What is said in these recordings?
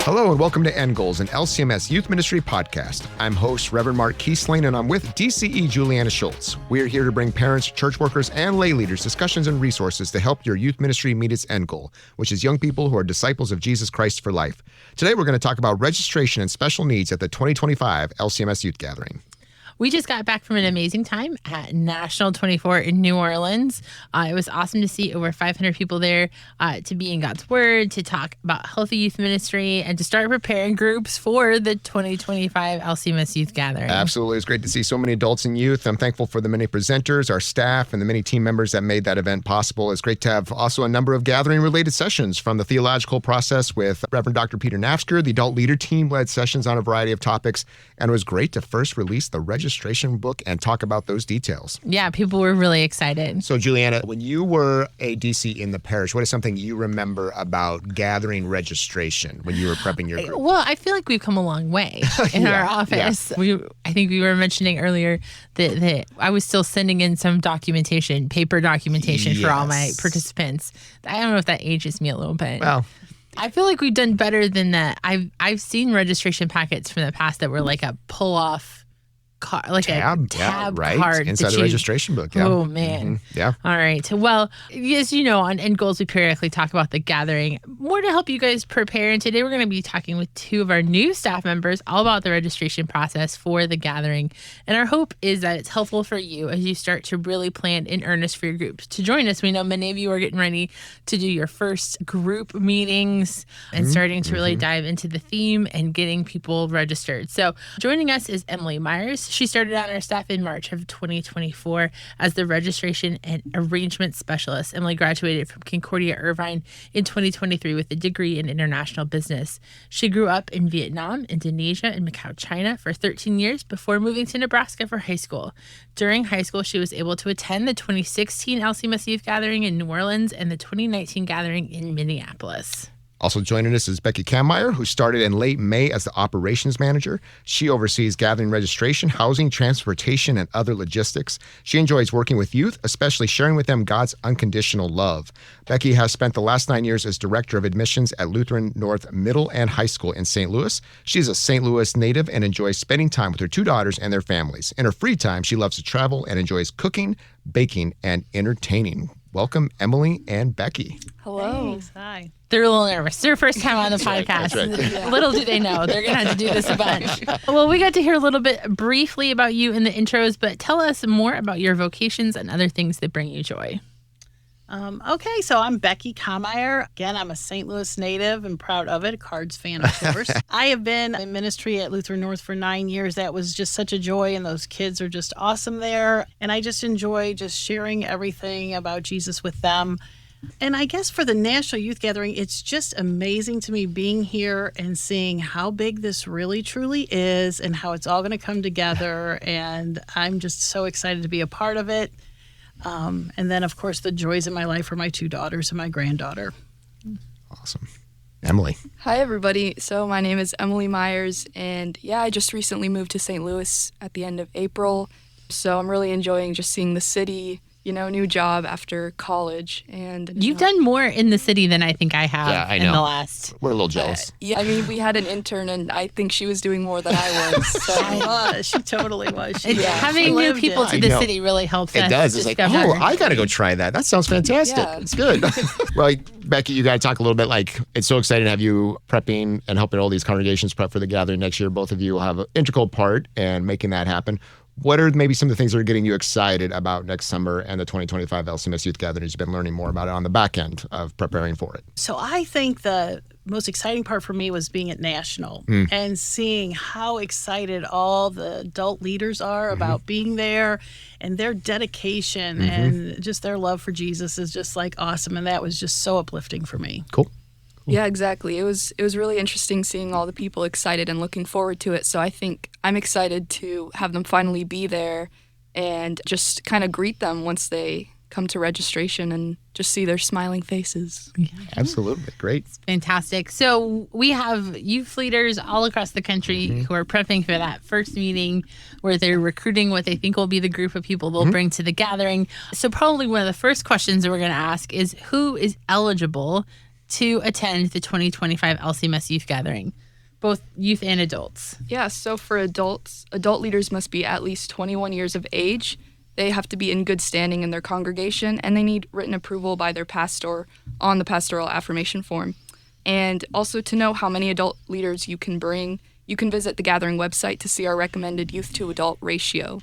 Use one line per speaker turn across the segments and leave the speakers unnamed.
Hello and welcome to End Goals, an LCMS Youth Ministry podcast. I'm host Reverend Mark Kiesling, and I'm with DCE Juliana Schultz. We are here to bring parents, church workers, and lay leaders discussions and resources to help your youth ministry meet its end goal, which is young people who are disciples of Jesus Christ for life. Today we're going to talk about registration and special needs at the 2025 LCMS Youth Gathering.
We just got back from an amazing time at National 24 in New Orleans. It was awesome to see over 500 people there to be in God's Word, to talk about healthy youth ministry, and to start preparing groups for the 2025 LCMS Youth Gathering.
Absolutely. It's great to see so many adults and youth. I'm thankful for the many presenters, our staff, and the many team members that made that event possible. It's great to have also a number of gathering-related sessions, from the theological process with Reverend Dr. Peter Nafsker. The adult leader team led sessions on a variety of topics, and it was great to first release the registration book and talk about those details.
Yeah, people were really excited.
So, Juliana, when you were a DC in the parish, what is something you remember about gathering registration when you were prepping your group?
Well, I feel like we've come a long way in our office. Yeah. I think we were mentioning earlier that I was still sending in some documentation, paper documentation for all my participants. I don't know if that ages me a little bit.
Well,
I feel like we've done better than that. I've seen registration packets from the past that were like a pull-off card, like a tab card
inside the registration book. Yeah.
Oh man.
Mm-hmm. Yeah.
All right. Well, as you know, on End Goals, we periodically talk about the gathering. More to help you guys prepare. And today we're going to be talking with two of our new staff members all about the registration process for the gathering. And our hope is that it's helpful for you as you start to really plan in earnest for your groups. To join us, we know many of you are getting ready to do your first group meetings and starting to really dive into the theme and getting people registered. So joining us is Emily Myers. She started on our staff in March of 2024 as the registration and arrangement specialist. Emily graduated from Concordia Irvine in 2023 with a degree in international business. She grew up in Vietnam, Indonesia, and Macau, China for 13 years before moving to Nebraska for high school. During high school, she was able to attend the 2016 LCMS Youth Gathering in New Orleans and the 2019 Gathering in Minneapolis.
Also joining us is Becky Kammeier, who started in late May as the operations manager. She oversees gathering registration, housing, transportation, and other logistics. She enjoys working with youth, especially sharing with them God's unconditional love. Becky has spent the last 9 years as director of admissions at Lutheran North Middle and High School in St. Louis. She's a St. Louis native and enjoys spending time with her two daughters and their families. In her free time, she loves to travel and enjoys cooking, baking, and entertaining. Welcome, Emily and Becky.
Hello.
Thanks. Hi.
They're a little nervous. Their first time on the podcast.
Right.
Little do they know they're going to have to do this a bunch. Well, we got to hear a little bit briefly about you in the intros, but tell us more about your vocations and other things that bring you joy.
Okay, so I'm Becky Kammeier. Again, I'm a St. Louis native and proud of it, a Cards fan, of course. I have been in ministry at Lutheran North for 9 years. That was just such a joy, and those kids are just awesome there. And I just enjoy just sharing everything about Jesus with them. And I guess for the National Youth Gathering, it's just amazing to me being here and seeing how big this really truly is and how it's all going to come together. And I'm just so excited to be a part of it. And then, of course, the joys in my life are my two daughters and my granddaughter.
Awesome. Emily.
Hi, everybody. So my name is Emily Myers, and I just recently moved to St. Louis at the end of April. So I'm really enjoying just seeing the city, new job after college. And
You've done more in the city than I think I have in the last.
We're a little jealous.
We had an intern, and I think she was doing more than I was. So.
She totally was.
Having new people to the city really helps us.
It does. It's like, I got to go try that. That sounds fantastic.
Yeah.
It's good. Well, Becky, you got to talk a little bit, it's so exciting to have you prepping and helping all these congregations prep for the gathering next year. Both of you will have an integral part in making that happen. What are maybe some of the things that are getting you excited about next summer and the 2025 LCMS Youth Gathering? You've been learning more about it on the back end of preparing for it.
So I think the most exciting part for me was being at National and seeing how excited all the adult leaders are about being there, and their dedication and just their love for Jesus is just awesome. And that was just so uplifting for me.
Cool.
Yeah, exactly. It was really interesting seeing all the people excited and looking forward to it. So I think I'm excited to have them finally be there and just kind of greet them once they come to registration and just see their smiling faces.
Yeah. Absolutely. Great.
It's fantastic. So we have youth leaders all across the country who are prepping for that first meeting where they're recruiting what they think will be the group of people they'll bring to the gathering. So probably one of the first questions that we're going to ask is who is eligible to attend the 2025 LCMS Youth Gathering, both youth and adults?
Yeah, so for adults, adult leaders must be at least 21 years of age. They have to be in good standing in their congregation, and they need written approval by their pastor on the pastoral affirmation form. And also, to know how many adult leaders you can bring, you can visit the Gathering website to see our recommended youth to adult ratio.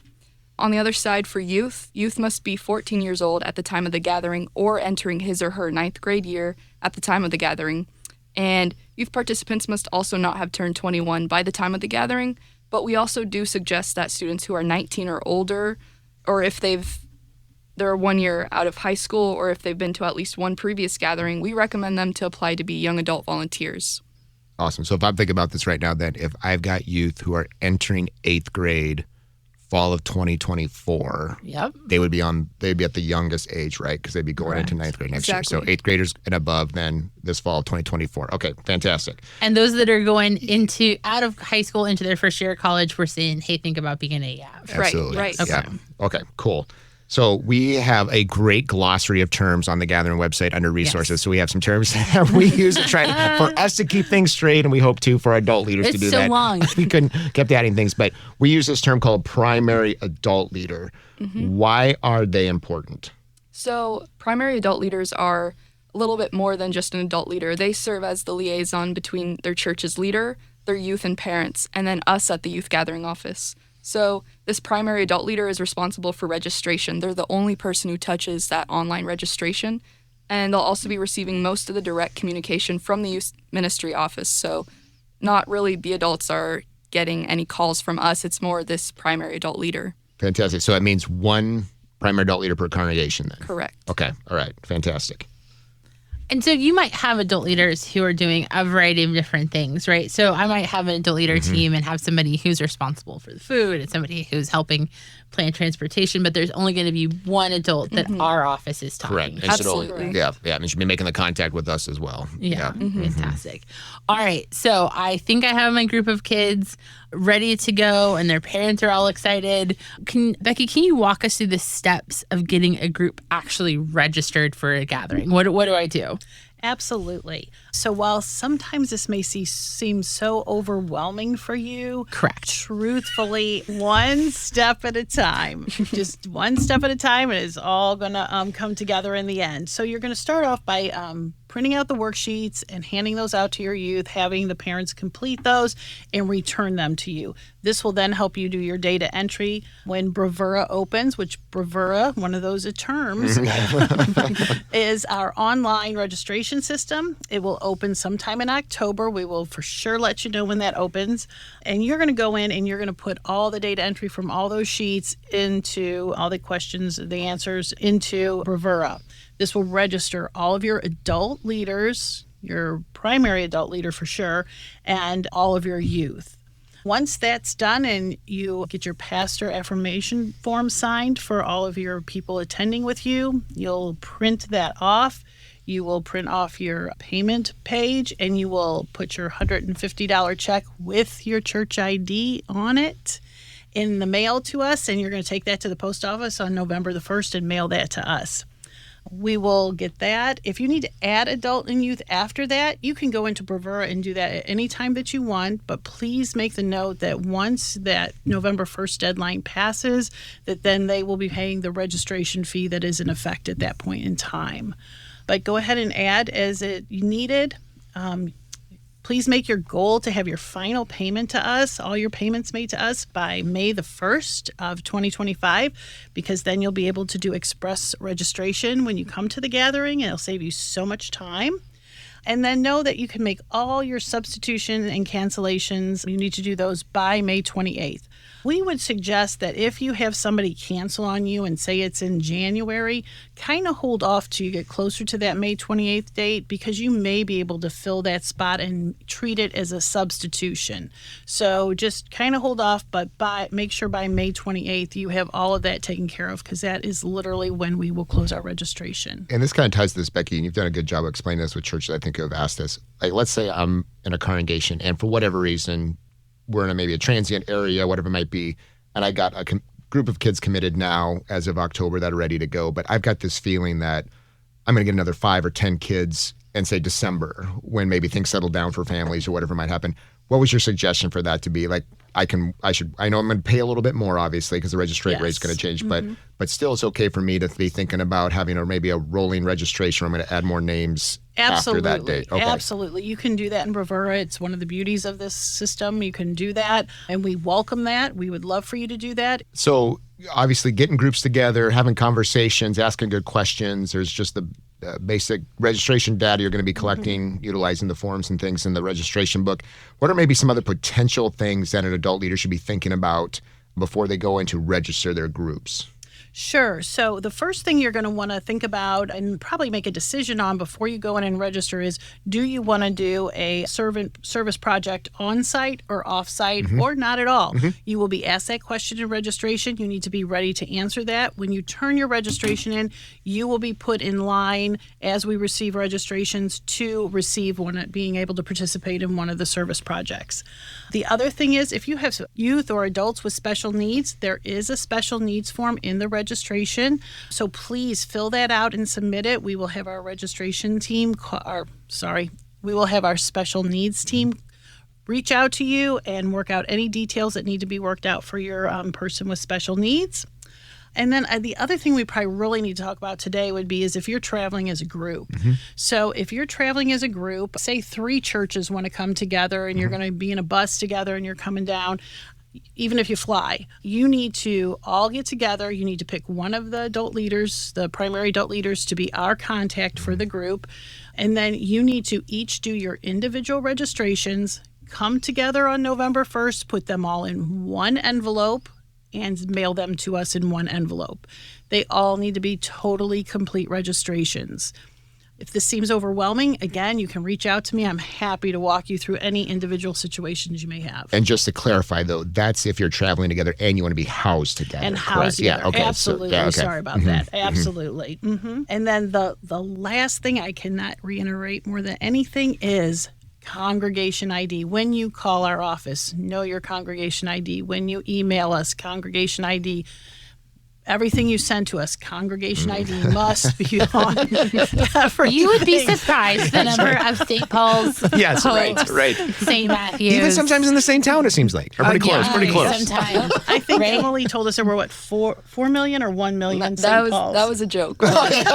On the other side, for youth must be 14 years old at the time of the gathering or entering his or her 9th grade year at the time of the gathering. And youth participants must also not have turned 21 by the time of the gathering, but we also do suggest that students who are 19 or older, or if they're 1 year out of high school, or if they've been to at least one previous gathering, we recommend them to apply to be young adult volunteers.
Awesome. So if I'm thinking about this right now, then if I've got youth who are entering 8th grade, fall of 2024,
Yep.
they'd be at the youngest age, right? Because they'd be going into 9th grade next year. So 8th graders and above then this fall of 2024. Okay, fantastic.
And those that are going out of high school into their first year of college, we're saying, hey, think about being an AAV.
Absolutely.
Right.
Okay.
Yeah. Okay, cool. So we have a great glossary of terms on the Gathering website under resources.
Yes.
So we have some terms that we use for us to keep things straight, and we hope for our adult leaders to do that.
It's so long.
We kept adding things, but we use this term called primary adult leader. Mm-hmm. Why are they important?
So primary adult leaders are a little bit more than just an adult leader. They serve as the liaison between their church's leader, their youth and parents, and then us at the Youth Gathering office. So this primary adult leader is responsible for registration. They're the only person who touches that online registration, and they'll also be receiving most of the direct communication from the youth ministry office. So not really the adults are getting any calls from us. It's more this primary adult leader.
Fantastic. So that means one primary adult leader per congregation then?
Correct.
Okay. All right. Fantastic.
And so you might have adult leaders who are doing a variety of different things, right? So I might have an adult leader team and have somebody who's responsible for the food and somebody who's helping plan transportation, but there's only going to be one adult that our office is talking.
Correct. And
Absolutely.
Yeah. And should be making the contact with us as well.
Yeah. Fantastic. All right. So I think I have my group of kids ready to go and their parents are all excited. Becky, can you walk us through the steps of getting a group actually registered for a gathering? What do I do?
Absolutely. So while sometimes this may seem so overwhelming for you,
Correct.
Truthfully, one step at a time. Just one step at a time, and it's all going to come together in the end. So you're going to start off by printing out the worksheets and handing those out to your youth, having the parents complete those and return them to you. This will then help you do your data entry when Bravura opens, which Bravura, one of those terms, is our online registration system. It will open sometime in October. We will for sure let you know when that opens. And you're going to go in and you're going to put all the data entry from all those sheets into all the questions, the answers into Bravura. This will register all of your adult leaders, your primary adult leader for sure, and all of your youth. Once that's done and you get your pastor affirmation form signed for all of your people attending with you, you'll print that off. You will print off your payment page and you will put your $150 check with your church ID on it in the mail to us, and you're going to take that to the post office on November the 1st and mail that to us. We will get that. If you need to add adult and youth after that, you can go into Bravura and do that at any time that you want. But please make the note that once that November 1st deadline passes, that then they will be paying the registration fee that is in effect at that point in time. But go ahead and add as needed. Please make your goal to have your final payment to us, all your payments made to us by May the 1st of 2025, because then you'll be able to do express registration when you come to the gathering, and it'll save you so much time. And then know that you can make all your substitution and cancellations. You need to do those by May 28th. We would suggest that if you have somebody cancel on you and say it's in January, kind of hold off till you get closer to that May 28th date, because you may be able to fill that spot and treat it as a substitution. So just kind of hold off, but make sure by May 28th you have all of that taken care of, because that is literally when we will close our registration.
And this kind of ties to this, Becky, and you've done a good job of explaining this with churches I think who have asked this. Like, let's say I'm in a congregation and for whatever reason, we're in maybe a transient area, whatever it might be, and I got a group of kids committed now as of October that are ready to go, but I've got this feeling that I'm going to get another 5 or 10 kids and say December, when maybe things settle down for families or whatever might happen, what was your suggestion for that to be? Like, I know I'm going to pay a little bit more, obviously, because the registration rate's going to change, but still it's okay for me to be thinking about having maybe a rolling registration where I'm going to add more names after that date. Okay.
Absolutely. You can do that in Bravura. It's one of the beauties of this system. You can do that, and we welcome that. We would love for you to do that.
So obviously getting groups together, having conversations, asking good questions. There's just the basic registration data you're going to be collecting, utilizing the forms and things in the registration book. What are maybe some other potential things that an adult leader should be thinking about before they go in to register their groups?
Sure. So the first thing you're going to want to think about and probably make a decision on before you go in and register is, do you want to do a service project on-site or off-site or not at all? You will be asked that question in registration. You need to be ready to answer that. When you turn your registration in, you will be put in line as we receive registrations to receive being able to participate in one of the service projects. The other thing is, if you have youth or adults with special needs, there is a special needs form in the registration. So please fill that out and submit it. We will have our registration team, we will have our special needs team reach out to you and work out any details that need to be worked out for your person with special needs. And then the other thing we probably really need to talk about today is if you're traveling as a group. So if you're traveling as a group, say 3 churches want to come together and you're going to be in a bus together and you're coming down, even if you fly, you need to all get together. You need to pick one of the adult leaders, the primary adult leaders, to be our contact for the group. And then you need to each do your individual registrations, come together on November 1st, put them all in one envelope, and mail them to us in one envelope. They all need to be totally complete registrations. If this seems overwhelming, again, you can reach out to me. I'm happy to walk you through any individual situations you may have.
And just to clarify, though, that's if you're traveling together and you want to be housed together.
And housed together.
Yeah, okay.
Absolutely.
So,
Sorry about that. Absolutely. And then the last thing I cannot reiterate more than anything is congregation ID. When you call our office, know your congregation ID. When you email us, congregation ID. Everything you send to us, congregation ID must be on everything.
You would be surprised the number of St. Paul's,
yes, right.
St. Matthew's.
Even sometimes in the same town, it seems like. Or pretty close.
Sometimes.
I think Emily told us there were, 4 million or 1 million
That
St. Pauls?
That was a joke.
But it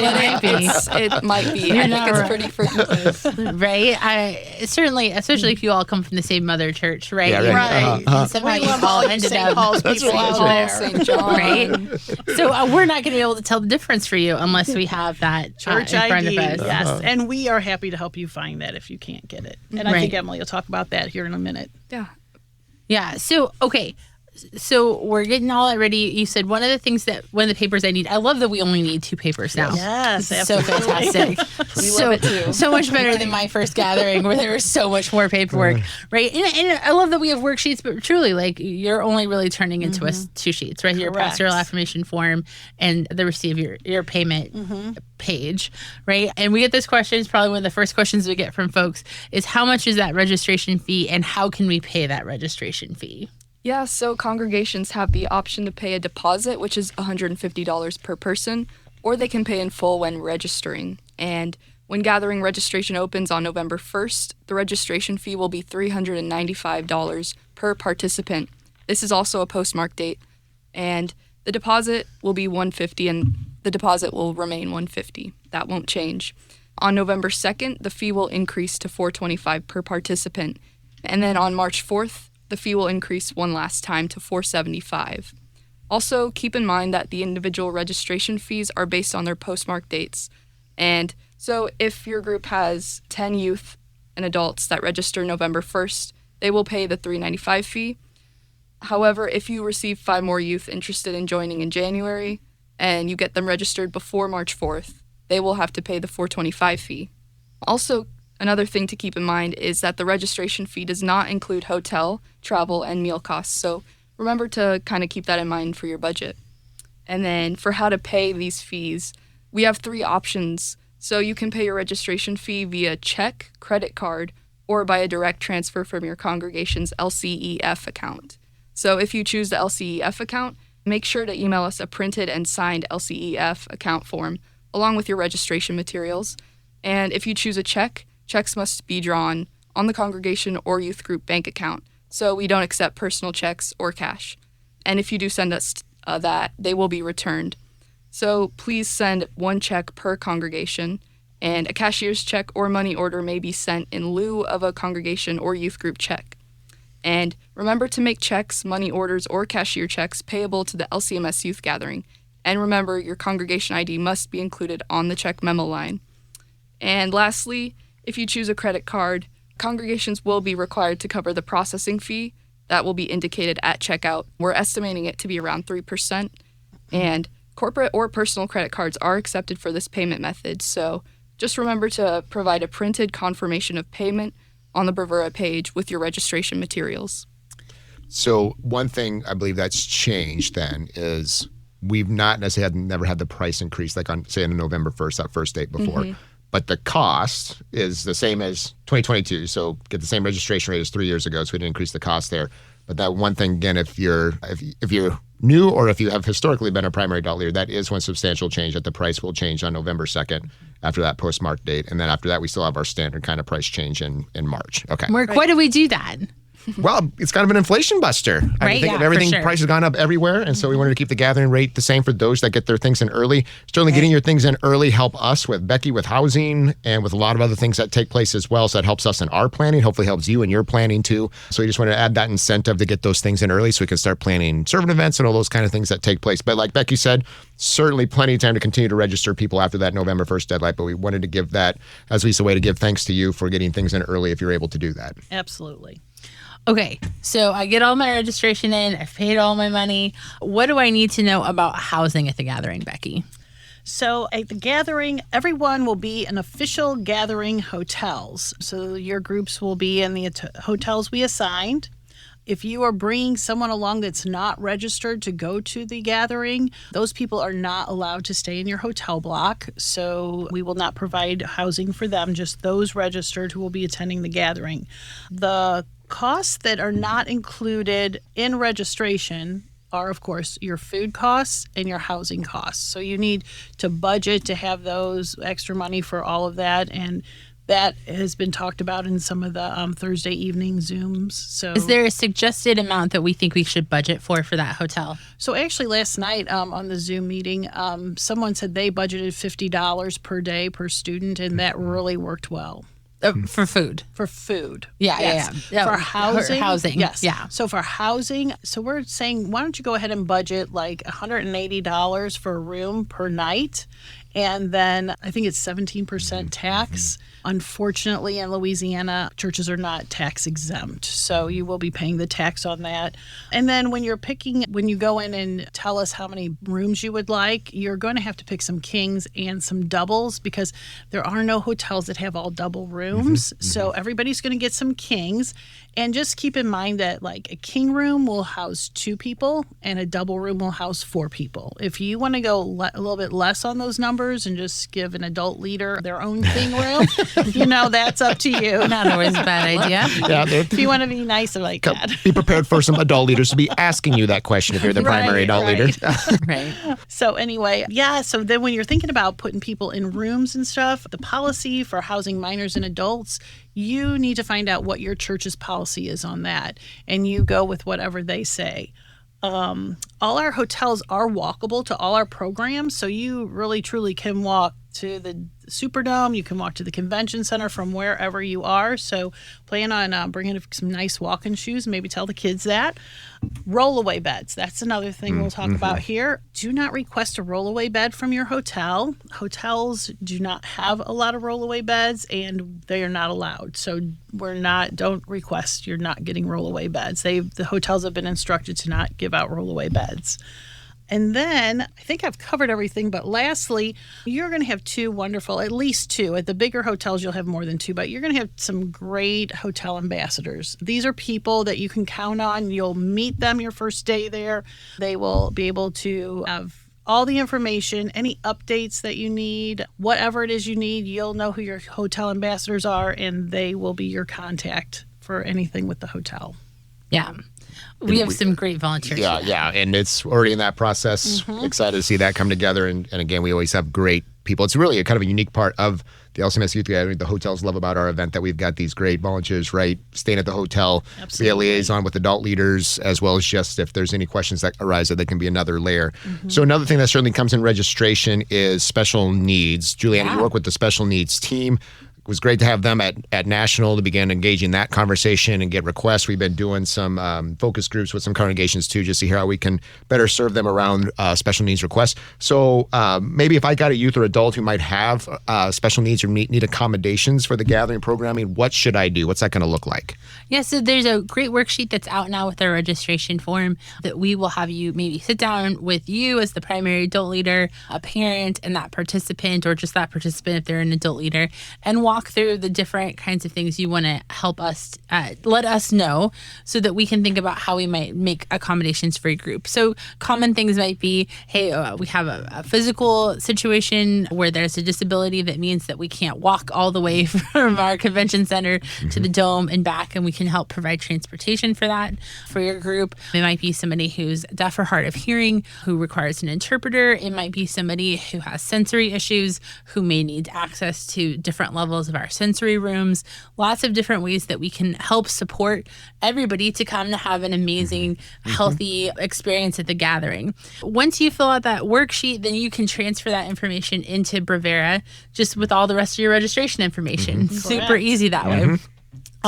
might be.
It might be. I think it's pretty freaking close.
Right? Certainly, especially if you all come from the same mother church, right?
Yeah, right.
And somehow you all ended
St.
up
Paul's people out there.
St. John.
right? So we're not going to be able to tell the difference for you unless we have that
Church
in front
ID,
of us.
yes. And we are happy to help you find that if you can't get it. And I think Emily will talk about that here in a minute.
Yeah. So, okay. So we're getting all that ready. You said one of the papers I need. I love that we only need 2 papers now.
Yes,
it's so fantastic.
We love it too.
So much better than my first gathering where there was so much more paperwork, right? And I love that we have worksheets, but truly, like, you're only really turning into us 2 sheets, right? Your pastoral affirmation form and the receive your payment page, right? And we get this question. It's probably one of the first questions we get from folks is, how much is that registration fee and how can we pay that registration fee?
Yeah, so congregations have the option to pay a deposit, which is $150 per person, or they can pay in full when registering. And when gathering registration opens on November 1st, the registration fee will be $395 per participant. This is also a postmark date. And the deposit will be $150, and the deposit will remain $150. That won't change. On November 2nd, the fee will increase to $425 per participant. And then on March 4th, the fee will increase one last time to $475. Also, keep in mind that the individual registration fees are based on their postmark dates. And so if your group has 10 youth and adults that register November 1st, they will pay the $395 fee. However, if you receive 5 more youth interested in joining in January and you get them registered before March 4th, they will have to pay the $425 fee. Also, another thing to keep in mind is that the registration fee does not include hotel, travel, and meal costs, so remember to kind of keep that in mind for your budget. And then for how to pay these fees, we have 3 options. So you can pay your registration fee via check, credit card, or by a direct transfer from your congregation's LCEF account. So if you choose the LCEF account, make sure to email us a printed and signed LCEF account form along with your registration materials. And if you choose a check, checks must be drawn on the congregation or youth group bank account. So we don't accept personal checks or cash. And if you do send us that, they will be returned. So please send one check per congregation, and a cashier's check or money order may be sent in lieu of a congregation or youth group check. And remember to make checks, money orders, or cashier checks payable to the LCMS Youth Gathering. And remember, your congregation ID must be included on the check memo line. And lastly, if you choose a credit card, congregations will be required to cover the processing fee that will be indicated at checkout. We're estimating it to be around 3%. And corporate or personal credit cards are accepted for this payment method. So just remember to provide a printed confirmation of payment on the Bravura page with your registration materials.
So one thing I believe that's changed then is we've not necessarily never had the price increase like on, say, on November 1st, that first date before. But the cost is the same as 2022. So get the same registration rate as 3 years ago. So we didn't increase the cost there. But that one thing, again, if you're new or if you have historically been a primary adult leader, that is one substantial change, that the price will change on November 2nd after that postmark date. And then after that, we still have our standard kind of price change in March. Okay.
Mark, why do we do that?
Well, it's kind of an inflation buster. I
Right,
think
yeah,
of everything,
for sure.
price has gone up everywhere. And so we wanted to keep the gathering rate the same for those that get their things in early. Certainly getting your things in early help us with Becky with housing and with a lot of other things that take place as well. So that helps us in our planning, hopefully helps you in your planning too. So we just wanted to add that incentive to get those things in early so we can start planning servant events and all those kind of things that take place. But like Becky said, certainly plenty of time to continue to register people after that November 1st deadline. But we wanted to give that as at least a way to give thanks to you for getting things in early if you're able to do that.
Absolutely.
Okay, so I get all my registration in, I've paid all my money. What do I need to know about housing at the gathering, Becky?
So at the gathering, everyone will be in official gathering hotels. So your groups will be in the hotels we assigned. If you are bringing someone along that's not registered to go to the gathering, those people are not allowed to stay in your hotel block. So we will not provide housing for them, just those registered who will be attending the gathering. The costs that are not included in registration are, of course, your food costs and your housing costs. So you need to budget to have those extra money for all of that. And that has been talked about in some of the Thursday evening Zooms. So,
Is there a suggested amount that we think we should budget for that hotel?
So actually last night on the Zoom meeting, someone said they budgeted $50 per day per student, and that really worked well.
For food.
For food.
Yeah.
For housing.
Housing.
Yes.
Yeah.
So for housing, so we're saying, why don't you go ahead and budget like $180 for a room per night? And then I think it's 17% tax. Unfortunately, in Louisiana, churches are not tax exempt. So you will be paying the tax on that. And then when you go in and tell us how many rooms you would like, you're going to have to pick some kings and some doubles because there are no hotels that have all double rooms. So everybody's going to get some kings. And just keep in mind that like a king room will house 2 people and a double room will house 4 people. If you want to go a little bit less on those numbers and just give an adult leader their own king room, that's up to you.
Not always a bad idea.
Yeah,
If you want to be nicer like that.
be prepared for some adult leaders to be asking you that question if you're the primary adult leader.
Right.
So anyway, so then when you're thinking about putting people in rooms and stuff, the policy for housing minors and adults, you need to find out what your church's policy is on that, and you go with whatever they say. All our hotels are walkable to all our programs, so you really truly can walk to the Superdome. You can walk to the convention center from wherever you are. So plan on bringing some nice walking shoes. Maybe tell the kids that. Rollaway beds. That's another thing we'll talk about here. Do not request a rollaway bed from your hotel. Hotels do not have a lot of rollaway beds, and they are not allowed. So don't request. You're not getting rollaway beds. The hotels have been instructed to not give out rollaway beds. And then I think I've covered everything, but lastly, you're going to have at least two. At the bigger hotels, you'll have more than 2, but you're going to have some great hotel ambassadors. These are people that you can count on. You'll meet them your first day there. They will be able to have all the information, any updates that you need, whatever it is you need, you'll know who your hotel ambassadors are, and they will be your contact for anything with the hotel.
Yeah. We have some great volunteers.
Yeah. And it's already in that process. Excited to see that come together. And again, we always have great people. It's really a kind of a unique part of the LCMS Youth Gathering. The hotels love about our event that we've got these great volunteers, right, staying at the hotel, be a liaison with adult leaders, as well as just if there's any questions that arise, that they can be another layer. So another thing that certainly comes in registration is special needs. Juliana, you work with the special needs team. It was great to have them at National to begin engaging that conversation and get requests. We've been doing some focus groups with some congregations too, just to hear how we can better serve them around special needs requests. So maybe if I got a youth or adult who might have special needs or need accommodations for the gathering programming, what should I do? What's that going to look like?
Yeah, so there's a great worksheet that's out now with our registration form that we will have you maybe sit down with you as the primary adult leader, a parent, and that participant, or just that participant if they're an adult leader, and walk through the different kinds of things you want to help us, let us know so that we can think about how we might make accommodations for your group. So common things might be, hey, we have a physical situation where there's a disability that means that we can't walk all the way from our convention center to the dome and back, and we can help provide transportation for that for your group. It might be somebody who's deaf or hard of hearing who requires an interpreter. It might be somebody who has sensory issues who may need access to different levels of our sensory rooms. Lots of different ways that we can help support everybody to come to have an amazing, healthy experience at the gathering. Once you fill out that worksheet, then you can transfer that information into Bravera just with all the rest of your registration information. Super easy that way.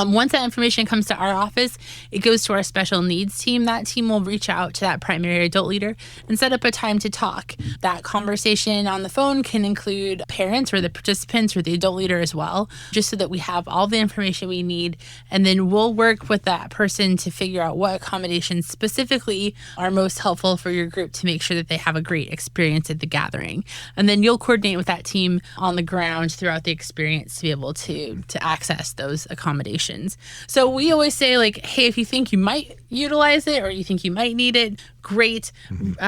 Once that information comes to our office, it goes to our special needs team. That team will reach out to that primary adult leader and set up a time to talk. That conversation on the phone can include parents or the participants or the adult leader as well, just so that we have all the information we need. And then we'll work with that person to figure out what accommodations specifically are most helpful for your group to make sure that they have a great experience at the gathering. And then you'll coordinate with that team on the ground throughout the experience to be able to access those accommodations. So we always say, like, hey, if you think you might utilize it or you think you might need it, great.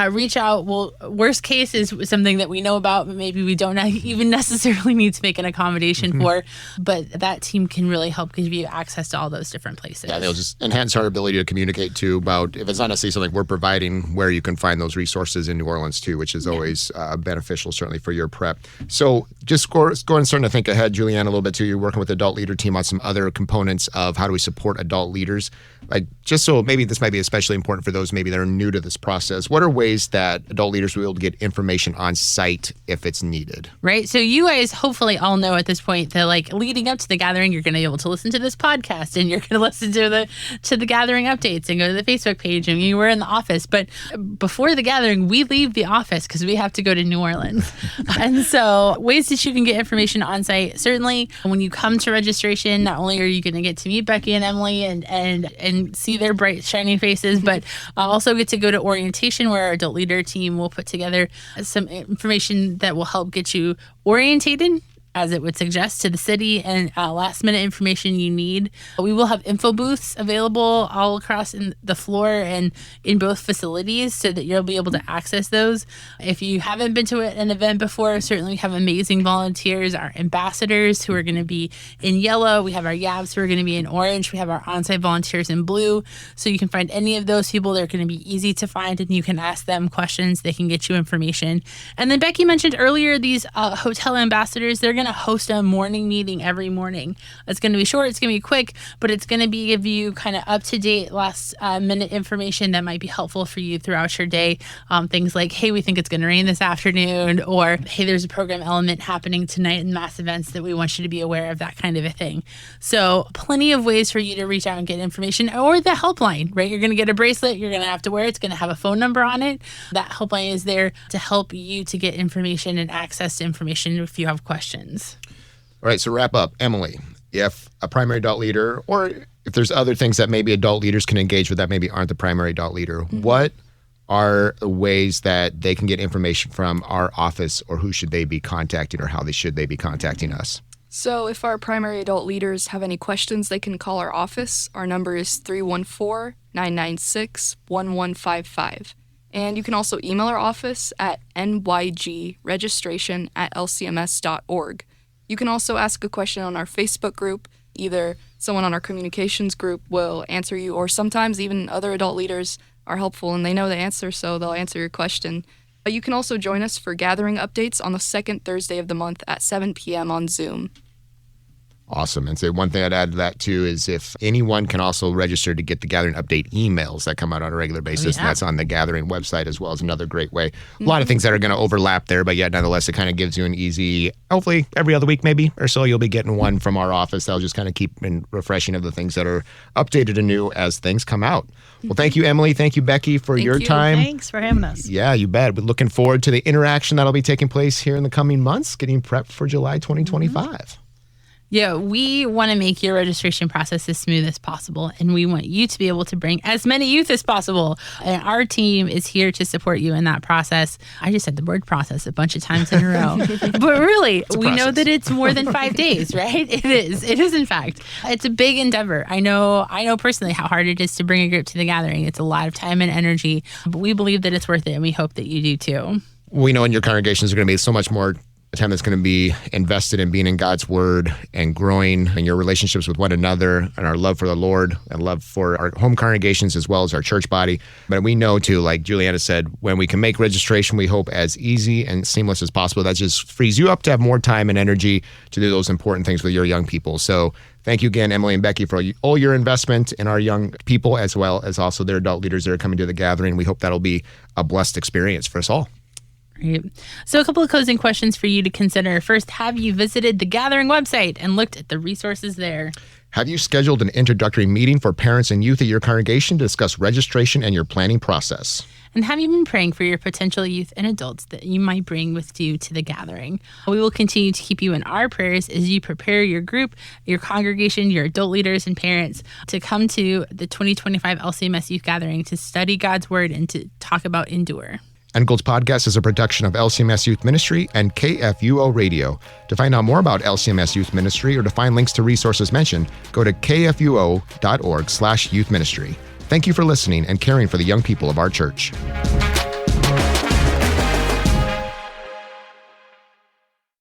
Reach out. Well, worst case is something that we know about, but maybe we don't even necessarily need to make an accommodation for. But that team can really help give you access to all those different places.
Yeah, they'll just enhance our ability to communicate too about, if it's not necessarily something we're providing, where you can find those resources in New Orleans too, which is always beneficial, certainly for your prep. So just go and starting to think ahead, Julianne, a little bit too. You're working with the adult leader team on some other components of how do we support adult leaders. Like, just so maybe this might be especially important for those maybe that are new to this process. What are ways that adult leaders will be able to get information on site if it's needed?
Right. So you guys hopefully all know at this point that, like, leading up to the gathering, you're going to be able to listen to this podcast and you're going to listen to the gathering updates and go to the Facebook page and you were in the office. But before the gathering, we leave the office because we have to go to New Orleans. And so ways that you can get information on site. Certainly when you come to registration, not only are you going to get to meet Becky and Emily and see their bright, shiny faces, but also get to go to orientation where our adult leader team will put together some information that will help get you orientated, as it would suggest, to the city and last minute information you need. We will have info booths available all across in the floor and in both facilities so that you'll be able to access those. If you haven't been to an event before, certainly we have amazing volunteers, our ambassadors who are going to be in yellow. We have our YABs who are going to be in orange. We have our on-site volunteers in blue. So you can find any of those people. They're going to be easy to find and you can ask them questions. They can get you information. And then Becky mentioned earlier these hotel ambassadors. They're going to host a morning meeting every morning. It's going to be short, it's going to be quick, but it's going to give you kind of up-to-date last minute information that might be helpful for you throughout your day. Things like, hey, we think it's going to rain this afternoon, or hey, there's a program element happening tonight in mass events that we want you to be aware of, that kind of a thing. So plenty of ways for you to reach out and get information, or the helpline, right? You're going to get a bracelet, you're going to have to wear it, it's going to have a phone number on it. That helpline is there to help you to get information and access to information if you have questions.
All right, so wrap up. Emily, if a primary adult leader, or if there's other things that maybe adult leaders can engage with that maybe aren't the primary adult leader, what are the ways that they can get information from our office, or who should they be contacting, or how should they be contacting us?
So if our primary adult leaders have any questions, they can call our office. Our number is 314-996-1155. And you can also email our office at nygregistration@lcms.org. You can also ask a question on our Facebook group. Either someone on our communications group will answer you, or sometimes even other adult leaders are helpful and they know the answer, so they'll answer your question. You can also join us for gathering updates on the second Thursday of the month at 7 p.m. on Zoom.
Awesome. And so one thing I'd add to that too is if anyone can also register to get the Gathering Update emails that come out on a regular basis, and that's on the Gathering website as well, as another great way. A lot of things that are going to overlap there, but yet nonetheless, it kind of gives you an easy, hopefully every other week maybe or so, you'll be getting one from our office that'll just kind of keep in refreshing of the things that are updated and new as things come out. Well, thank you, Emily. Thank you, Becky, for your time.
Thanks for having us.
Yeah, you bet. We're looking forward to the interaction that'll be taking place here in the coming months, getting prepped for July 2025.
Yeah, we want to make your registration process as smooth as possible, and we want you to be able to bring as many youth as possible. And our team is here to support you in that process. I just said the word process a bunch of times in a row. But really, we know that it's more than 5 days, right? It is. It is, in fact. It's a big endeavor. I know personally how hard it is to bring a group to the gathering. It's a lot of time and energy, but we believe that it's worth it, and we hope that you do too.
We know in your congregations are going to be so much more time that's going to be invested in being in God's word and growing in your relationships with one another and our love for the Lord and love for our home congregations as well as our church body. But we know too, like Juliana said, when we can make registration, we hope as easy and seamless as possible. That just frees you up to have more time and energy to do those important things with your young people. So thank you again, Emily and Becky, for all your investment in our young people as well as also their adult leaders that are coming to the gathering. We hope that'll be a blessed experience for us all.
Right. So a couple of closing questions for you to consider. First, have you visited the Gathering website and looked at the resources there?
Have you scheduled an introductory meeting for parents and youth at your congregation to discuss registration and your planning process?
And have you been praying for your potential youth and adults that you might bring with you to the gathering? We will continue to keep you in our prayers as you prepare your group, your congregation, your adult leaders and parents to come to the 2025 LCMS Youth Gathering to study God's Word and to talk about Endure.
Gold's podcast is a production of LCMS Youth Ministry and KFUO Radio. To find out more about LCMS Youth Ministry or to find links to resources mentioned, go to kfuo.org/youthministry. Thank you for listening and caring for the young people of our church.